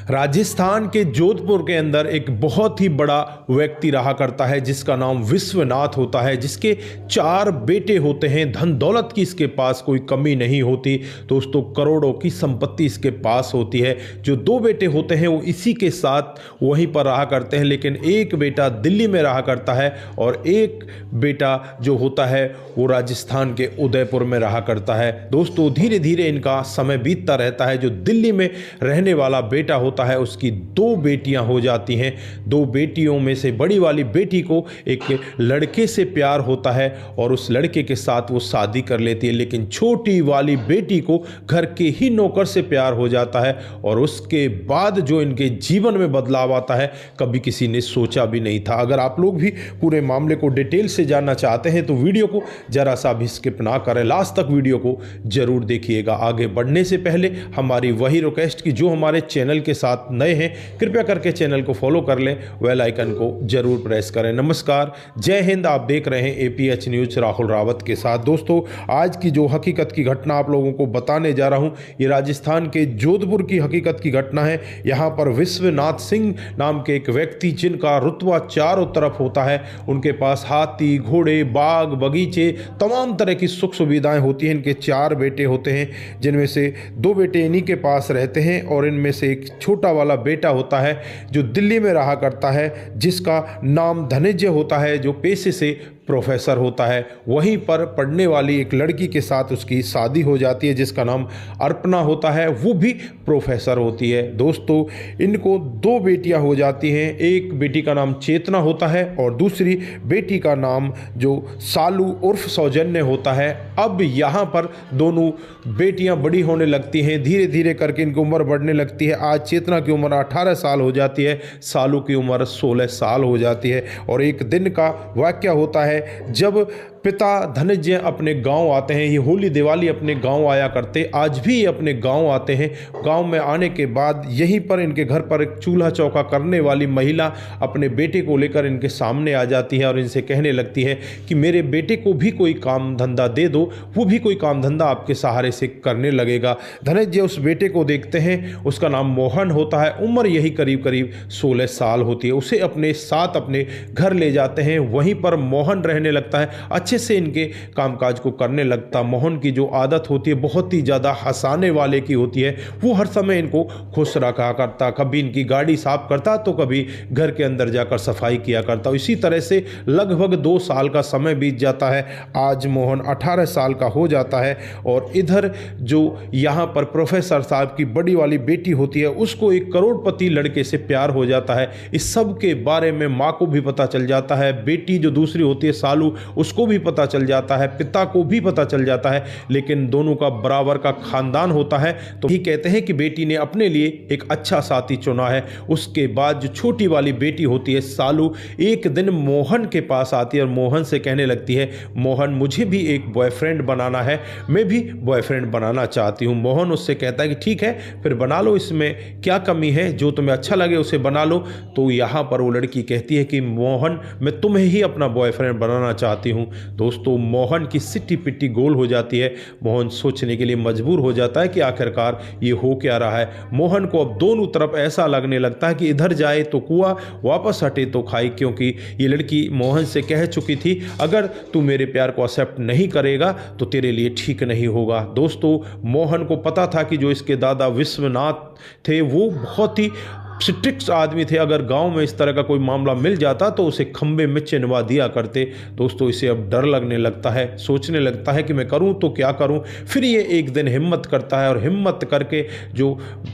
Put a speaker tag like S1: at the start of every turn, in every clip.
S1: राजस्थान के जोधपुर के अंदर एक बहुत ही बड़ा व्यक्ति रहा करता है जिसका नाम विश्वनाथ होता है, जिसके 4 बेटे होते हैं। धन दौलत की इसके पास कोई कमी नहीं होती दोस्तों, करोड़ों की संपत्ति इसके पास होती है। जो 2 बेटे होते हैं वो इसी के साथ वहीं पर रहा करते हैं, लेकिन एक बेटा दिल्ली में रहा करता है और एक बेटा जो होता है वो राजस्थान के उदयपुर में रहा करता है। दोस्तों धीरे धीरे इनका समय बीतता रहता है। जो दिल्ली में रहने वाला बेटा होता है उसकी 2 बेटियां हो जाती हैं। 2 बेटियों में से बड़ी वाली बेटी को एक लड़के से प्यार होता है और उस लड़के के साथ वो शादी कर लेती है, लेकिन छोटी वाली बेटी को घर के ही नौकर से प्यार हो जाता है और उसके बाद जो इनके जीवन में बदलाव आता है कभी किसी ने सोचा भी नहीं था। अगर आप लोग भी पूरे मामले को डिटेल से जानना चाहते हैं तो वीडियो को जरा सा भी स्किप ना करें, लास्ट तक वीडियो को जरूर देखिएगा। आगे बढ़ने से पहले हमारी वही रिक्वेस्ट कि जो हमारे चैनल के साथ नए हैं कृपया करके चैनल को फॉलो कर लें, बेल आइकन को जरूर प्रेस करें। नमस्कार, जय हिंद। आप देख रहे हैं APH न्यूज राहुल रावत के साथ। दोस्तों आज की जो हकीकत की घटना आप लोगों को बताने जा रहा हूं ये राजस्थान के जोधपुर की हकीकत की घटना है। यहां पर विश्वनाथ सिंह नाम के एक व्यक्ति जिनका रुतबा चारों तरफ होता है, उनके पास हाथी, घोड़े, बाग, बगीचे, तमाम तरह की सुख सुविधाएं होती हैं। इनके 4 बेटे होते हैं जिनमें से 2 बेटे इन्हीं के पास रहते हैं और इनमें से एक छोटा वाला बेटा होता है जो दिल्ली में रहा करता है, जिसका नाम धनंजय होता है, जो पेशे से प्रोफेसर होता है। वहीं पर पढ़ने वाली एक लड़की के साथ उसकी शादी हो जाती है जिसका नाम अर्पणा होता है, वो भी प्रोफेसर होती है। दोस्तों इनको 2 बेटियां हो जाती हैं। एक बेटी का नाम चेतना होता है और दूसरी बेटी का नाम जो सालू उर्फ सौजन्य होता है। अब यहाँ पर दोनों बेटियां बड़ी होने लगती हैं, धीरे धीरे करके इनकी उम्र बढ़ने लगती है। आज चेतना की उम्र 18 साल हो जाती है, सालू की उम्र 16 साल हो जाती है। और एक दिन का वाकया होता है जब पिता धनंजय अपने गांव आते हैं। ये होली दिवाली अपने गांव आया करते, आज भी ये अपने गांव आते हैं। गांव में आने के बाद यहीं पर इनके घर पर एक चूल्हा चौका करने वाली महिला अपने बेटे को लेकर इनके सामने आ जाती है और इनसे कहने लगती है कि मेरे बेटे को भी कोई काम धंधा दे दो, वो भी कोई काम धंधा आपके सहारे से करने लगेगा। धनंजय उस बेटे को देखते हैं, उसका नाम मोहन होता है, उम्र यही करीब करीब 16 साल होती है। उसे अपने साथ अपने घर ले जाते हैं, वहीं पर मोहन रहने लगता है, अच्छे से इनके कामकाज को करने लगता। मोहन की जो आदत होती है बहुत ही ज़्यादा हंसाने वाले की होती है, वो हर समय इनको खुश रखा करता। कभी इनकी गाड़ी साफ करता तो कभी घर के अंदर जाकर सफाई किया करता। इसी तरह से लगभग 2 साल का समय बीत जाता है। आज मोहन 18 साल का हो जाता है और इधर जो यहाँ पर प्रोफेसर साहब की बड़ी वाली बेटी होती है उसको एक करोड़पति लड़के से प्यार हो जाता है। इस सब के बारे में माँ को भी पता चल जाता है, बेटी जो दूसरी होती है सालू उसको भी पता चल जाता है, पिता को भी पता चल जाता है, लेकिन दोनों का बराबर का खानदान होता है तो ही कहते हैं कि बेटी ने अपने लिए एक अच्छा साथी चुना है। उसके बाद जो छोटी वाली बेटी होती है सालू एक दिन मोहन के पास आती है और मोहन से कहने लगती है मोहन मुझे भी एक बॉयफ्रेंड बनाना है, मैं भी बॉयफ्रेंड बनाना चाहती हूँ। मोहन उससे कहता है कि ठीक है फिर बना लो, इसमें क्या कमी है, जो तुम्हें अच्छा लगे उसे बना लो। तो यहाँ पर वो लड़की कहती है कि मोहन मैं तुम्हें ही अपना बॉयफ्रेंड बनाना चाहती हूँ। दोस्तों मोहन की सिट्टी पिट्टी गोल हो जाती है। मोहन सोचने के लिए मजबूर हो जाता है कि आखिरकार ये हो क्या रहा है। मोहन को अब दोनों तरफ ऐसा लगने लगता है कि इधर जाए तो कुआं, वापस हटे तो खाई, क्योंकि ये लड़की मोहन से कह चुकी थी अगर तू मेरे प्यार को एक्सेप्ट नहीं करेगा तो तेरे लिए ठीक नहीं होगा। दोस्तों मोहन को पता था कि जो इसके दादा विश्वनाथ थे वो बहुत ही स्ट्रिक्ट आदमी थे, अगर गांव में इस तरह का कोई मामला मिल जाता तो उसे खंबे में चिनवा दिया करते। दोस्तों इसे अब डर लगने लगता है, सोचने लगता है कि मैं करूं तो क्या करूं। फिर ये एक दिन हिम्मत करता है और हिम्मत करके जो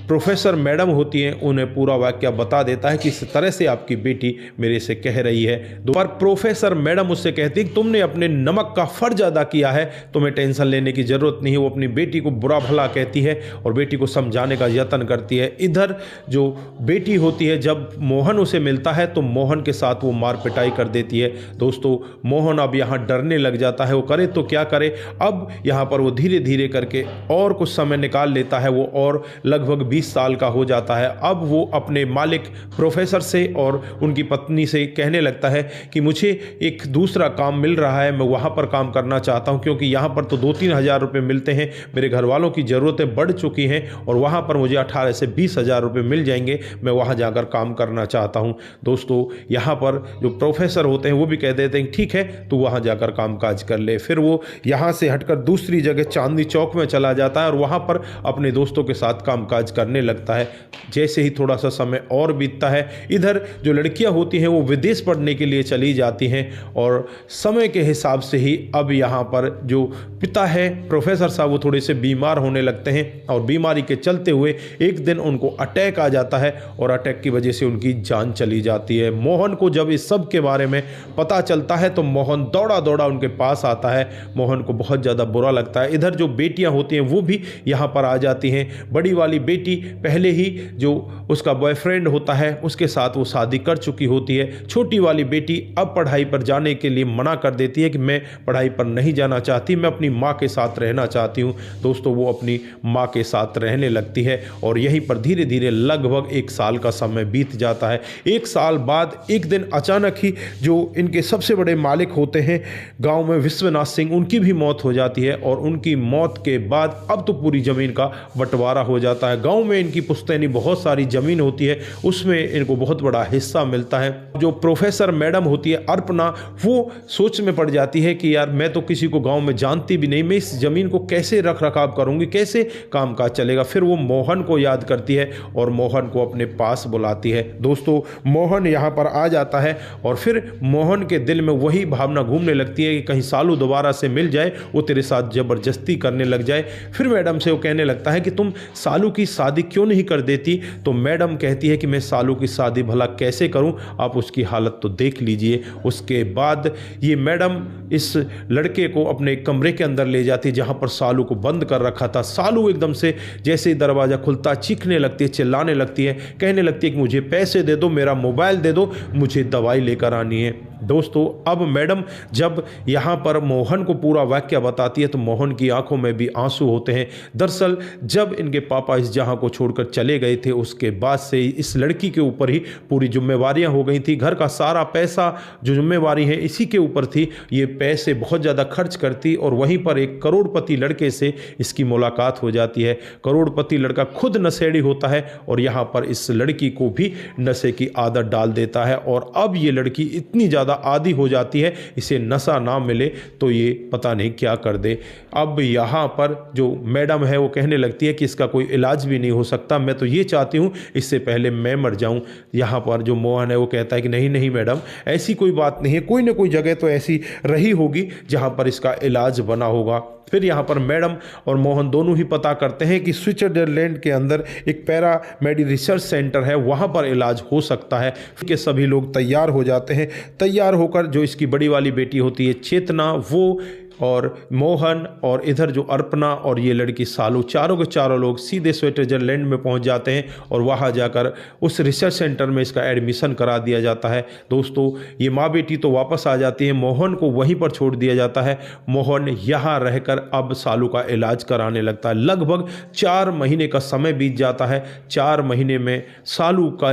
S1: प्रोफेसर मैडम होती हैं उन्हें पूरा वाकया बता देता है कि इस तरह से आपकी बेटी मेरे से कह रही है। पर प्रोफेसर मैडम उससे कहती है कि तुमने अपने नमक का फर्ज अदा किया है, तुम्हें टेंशन लेने की जरूरत नहीं है। वो अपनी बेटी को बुरा भला कहती है और बेटी को समझाने का यत्न करती है। इधर जो बेटी होती है जब मोहन उसे मिलता है तो मोहन के साथ वो मार पिटाई कर देती है। दोस्तों मोहन अब यहाँ डरने लग जाता है, वो करे तो क्या करे। अब यहाँ पर वो धीरे धीरे करके और कुछ समय निकाल लेता है, वो और लगभग 20 साल का हो जाता है। अब वो अपने मालिक प्रोफेसर से और उनकी पत्नी से कहने लगता है कि मुझे एक दूसरा काम मिल रहा है, मैं वहाँ पर काम करना चाहता हूँ, क्योंकि यहाँ पर तो 2-3 हज़ार रुपये मिलते हैं, मेरे घर वालों की ज़रूरतें बढ़ चुकी हैं और वहाँ पर मुझे 18 से 20 हज़ार रुपये मिल जाएंगे, मैं वहाँ जाकर काम करना चाहता हूँ। दोस्तों यहाँ पर जो प्रोफेसर होते हैं वो भी कह देते हैं ठीक है तू वहाँ जाकर काम काज कर ले। फिर वो यहाँ से हटकर दूसरी जगह चांदनी चौक में चला जाता है और वहाँ पर अपने दोस्तों के साथ काम काज करने लगता है। जैसे ही थोड़ा सा समय और बीतता है, इधर जो लड़कियाँ होती हैं वो विदेश पढ़ने के लिए चली जाती हैं और समय के हिसाब से ही अब यहाँ पर जो पिता है प्रोफेसर साहब वो थोड़े से बीमार होने लगते हैं और बीमारी के चलते हुए एक दिन उनको अटैक आ जाता है और अटैक की वजह से उनकी जान चली जाती है। मोहन को जब इस सब के बारे में पता चलता है तो मोहन दौड़ा दौड़ा उनके पास आता है। मोहन को बहुत ज़्यादा बुरा लगता है। इधर जो बेटियां होती हैं वो भी यहाँ पर आ जाती हैं। बड़ी वाली बेटी पहले ही जो उसका बॉयफ्रेंड होता है उसके साथ वो शादी कर चुकी होती है। छोटी वाली बेटी अब पढ़ाई पर जाने के लिए मना कर देती है कि मैं पढ़ाई पर नहीं जाना चाहती, मैं अपनी माँ के साथ रहना चाहती हूँ। दोस्तों वो अपनी माँ के साथ रहने लगती है और यहीं पर धीरे धीरे लगभग 1 साल का समय बीत जाता है। 1 साल बाद एक दिन अचानक ही जो इनके सबसे बड़े मालिक होते हैं गांव में विश्वनाथ सिंह, उनकी भी मौत हो जाती है और उनकी मौत के बाद अब तो पूरी ज़मीन का बंटवारा हो जाता है। गांव में इनकी पुश्तैनी बहुत सारी ज़मीन होती है, उसमें इनको बहुत बड़ा हिस्सा मिलता है। जो प्रोफेसर मैडम होती है अर्पणा, वो सोच में पड़ जाती है कि यार मैं तो किसी को गांव में जानती भी नहीं, मैं इस ज़मीन को कैसे रख रखाव करूंगी, कैसे काम काज चलेगा। फिर वो मोहन को याद करती है और मोहन को अपने पास बुलाती है। दोस्तों मोहन यहाँ पर आ जाता है और फिर मोहन के दिल में वही भावना घूमने लगती है कि कहीं सालू दोबारा से मिल जाए, वो तेरे साथ ज़बरदस्ती करने लग जाए। फिर मैडम से वो कहने लगता है कि तुम सालू की शादी क्यों नहीं कर देती। तो मैडम कहती है कि मैं सालू की शादी भला कैसे करूं, आप उसकी हालत तो देख लीजिए। उसके बाद ये मैडम इस लड़के को अपने कमरे के अंदर ले जाती है जहां पर सालू को बंद कर रखा था। सालू एकदम से जैसे ही दरवाज़ा खुलता चीखने लगती है, चिल्लाने लगती है, कहने लगती है कि मुझे पैसे दे दो, मेरा मोबाइल दे दो, मुझे दवाई लेकर आनी है। दोस्तों अब मैडम जब यहाँ पर मोहन को पूरा वाक्य बताती है तो मोहन की आंखों में भी आंसू होते हैं। दरअसल जब इनके पापा इस जहां को छोड़कर चले गए थे उसके बाद से इस लड़की के ऊपर ही पूरी जिम्मेवारियां हो गई थी। घर का सारा पैसा जो जिम्मेवारी है इसी के ऊपर थी। ये पैसे बहुत ज़्यादा खर्च करती और वहीं पर एक करोड़पति लड़के से इसकी मुलाकात हो जाती है। करोड़पति लड़का खुद नशेड़ी होता है और यहाँ पर इस लड़की को भी नशे की आदत डाल देता है और अब ये लड़की इतनी ज़्यादा आदी हो जाती है, इसे नशा ना मिले तो ये पता नहीं क्या कर दे। अब यहाँ पर जो मैडम है वो कहने लगती है कि इसका कोई इलाज भी नहीं हो सकता, मैं तो ये चाहती हूँ इससे पहले मैं मर जाऊँ। यहाँ पर जो मोहन है वो कहता है कि नहीं नहीं मैडम, ऐसी कोई बात नहीं है, कोई ना कोई जगह तो ऐसी रही होगी जहाँ पर इसका इलाज बना होगा। फिर यहाँ पर मैडम और मोहन दोनों ही पता करते हैं कि स्विट्जरलैंड के अंदर एक पैरामेडिकल रिसर्च सेंटर है, वहाँ पर इलाज हो सकता है। फिर सभी लोग तैयार हो जाते हैं। तैयार होकर जो इसकी बड़ी वाली बेटी होती है चेतना, वो और मोहन और इधर जो अर्पणा और ये लड़की सालू, चारों के चारों लोग सीधे स्विट्जरलैंड में पहुंच जाते हैं और वहां जाकर उस रिसर्च सेंटर में इसका एडमिशन करा दिया जाता है। दोस्तों ये माँ बेटी तो वापस आ जाती है, मोहन को वहीं पर छोड़ दिया जाता है। मोहन यहाँ रहकर अब सालू का इलाज कराने लगता है। लगभग 4 महीने का समय बीत जाता है। 4 महीने में सालू का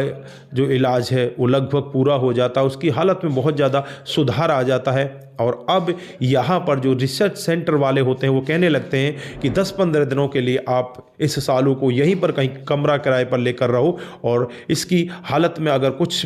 S1: जो इलाज है वो लगभग पूरा हो जाता है, उसकी हालत में बहुत ज़्यादा सुधार आ जाता है। और अब यहाँ पर जो रिसर्च सेंटर वाले होते हैं वो कहने लगते हैं कि 10-15 दिनों के लिए आप इस सालू को यहीं पर कहीं कमरा किराए पर लेकर रहो और इसकी हालत में अगर कुछ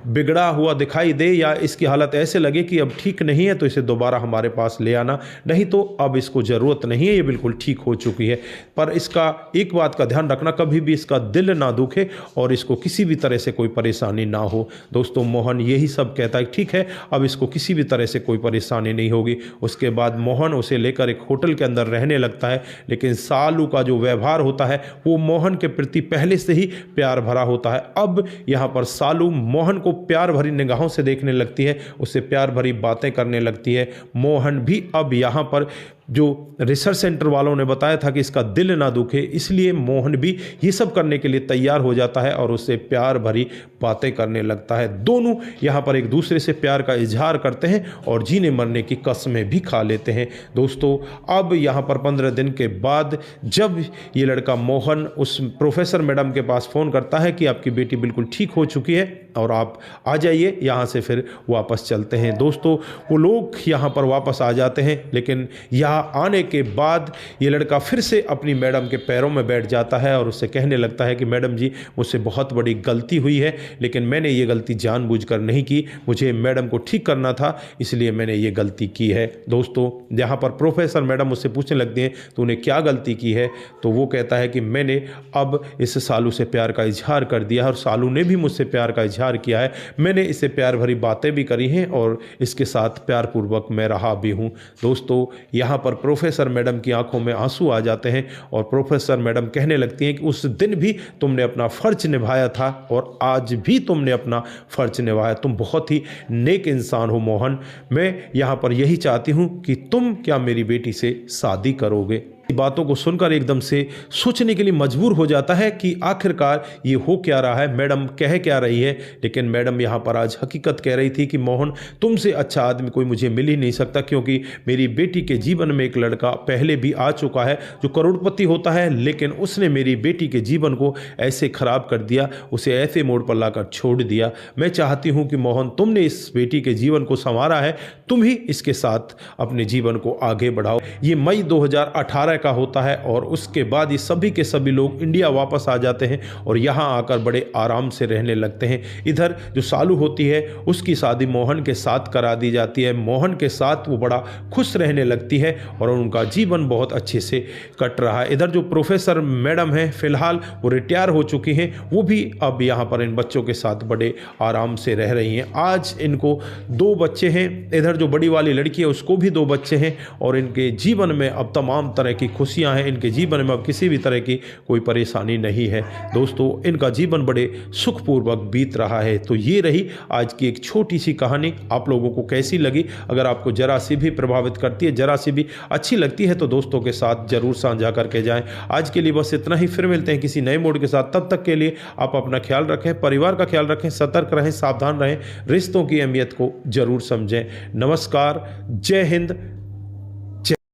S1: बिगड़ा हुआ दिखाई दे या इसकी हालत ऐसे लगे कि अब ठीक नहीं है तो इसे दोबारा हमारे पास ले आना, नहीं तो अब इसको ज़रूरत नहीं है, ये बिल्कुल ठीक हो चुकी है। पर इसका एक बात का ध्यान रखना, कभी भी इसका दिल ना दुखे और इसको किसी भी तरह से कोई परेशानी ना हो। दोस्तों मोहन यही सब कहता है, ठीक है अब इसको किसी भी तरह से कोई परेशानी नहीं होगी। उसके बाद मोहन उसे लेकर एक होटल के अंदर रहने लगता है, लेकिन सालू का जो व्यवहार होता है वो मोहन के प्रति पहले से ही प्यार भरा होता है। अब यहाँ पर सालू मोहन को प्यार भरी निगाहों से देखने लगती है, उससे प्यार भरी बातें करने लगती है। मोहन भी अब यहाँ पर जो रिसर्च सेंटर वालों ने बताया था कि इसका दिल ना दुखे, इसलिए मोहन भी ये सब करने के लिए तैयार हो जाता है और उससे प्यार भरी बातें करने लगता है। दोनों यहाँ पर एक दूसरे से प्यार का इजहार करते हैं और जीने मरने की कस्में भी खा लेते हैं। दोस्तों अब यहाँ पर 15 दिन के बाद जब ये लड़का मोहन उस प्रोफेसर मैडम के पास फ़ोन करता है कि आपकी बेटी बिल्कुल ठीक हो चुकी है और आप आ जाइए, यहाँ से फिर वापस चलते हैं। दोस्तों वो लोग यहाँ पर वापस आ जाते हैं, लेकिन यहाँ आने के बाद ये लड़का फिर से अपनी मैडम के पैरों में बैठ जाता है और उससे कहने लगता है कि मैडम जी मुझसे बहुत बड़ी गलती हुई है, लेकिन मैंने ये गलती जानबूझकर नहीं की, मुझे मैडम को ठीक करना था, इसलिए मैंने ये गलती की है। दोस्तों यहाँ पर प्रोफेसर मैडम उससे पूछने लगती हैं तूने क्या गलती की है, तो वो कहता है कि मैंने अब इस सालू से प्यार का इजहार कर दिया और सालू ने भी मुझसे प्यार का इजहार किया है, मैंने इससे प्यार भरी बातें भी करी हैं और इसके साथ प्यारपूर्वक मैं रहा भी हूँ। दोस्तों यहाँ पर प्रोफेसर मैडम की आंखों में आंसू आ जाते हैं और प्रोफेसर मैडम कहने लगती हैं कि उस दिन भी तुमने अपना फ़र्ज निभाया था और आज भी तुमने अपना फ़र्ज निभाया, तुम बहुत ही नेक इंसान हो मोहन, मैं यहाँ पर यही चाहती हूँ कि तुम क्या मेरी बेटी से शादी करोगे। बातों को सुनकर एकदम से सोचने के लिए मजबूर हो जाता है कि आखिरकार ये हो क्या रहा है, मैडम कह क्या रही है। लेकिन मैडम यहाँ पर आज हकीकत कह रही थी कि मोहन तुमसे अच्छा आदमी कोई मुझे मिल ही नहीं सकता, क्योंकि मेरी बेटी के जीवन में एक लड़का पहले भी आ चुका है जो करोड़पति होता है, लेकिन उसने मेरी बेटी के जीवन को ऐसे खराब कर दिया, उसे ऐसे मोड़ पर लाकर छोड़ दिया। मैं चाहती हूँ कि मोहन तुमने इस बेटी के जीवन को संवारा है, तुम ही इसके साथ अपने जीवन को आगे बढ़ाओ। ये मई 2018 का होता है और उसके बाद ये सभी के सभी लोग इंडिया वापस आ जाते हैं और यहाँ आकर बड़े आराम से रहने लगते हैं। इधर जो सालू होती है उसकी शादी मोहन के साथ करा दी जाती है, मोहन के साथ वो बड़ा खुश रहने लगती है और उनका जीवन बहुत अच्छे से कट रहा है। इधर जो प्रोफेसर मैडम है फिलहाल वो रिटायर हो चुकी हैं, वो भी अब यहाँ पर इन बच्चों के साथ बड़े आराम से रह रही हैं। आज इनको 2 बच्चे हैं, इधर जो बड़ी वाली लड़की है उसको भी 2 बच्चे हैं और इनके जीवन में अब तमाम तरह की खुशियां हैं, इनके जीवन में अब किसी भी तरह की कोई परेशानी नहीं है। दोस्तों इनका जीवन बड़े सुखपूर्वक बीत रहा है। तो ये रही आज की एक छोटी सी कहानी, आप लोगों को कैसी लगी? अगर आपको जरा सी भी प्रभावित करती है, जरा सी भी अच्छी लगती है तो दोस्तों के साथ जरूर साझा करके जाएं। आज के लिए बस इतना ही, फिर मिलते हैं किसी नए मोड के साथ। तब तक के लिए आप अपना ख्याल रखें, परिवार का ख्याल रखें, सतर्क रहें, सावधान रहें, रिश्तों की अहमियत को जरूर समझें। नमस्कार, जय हिंद,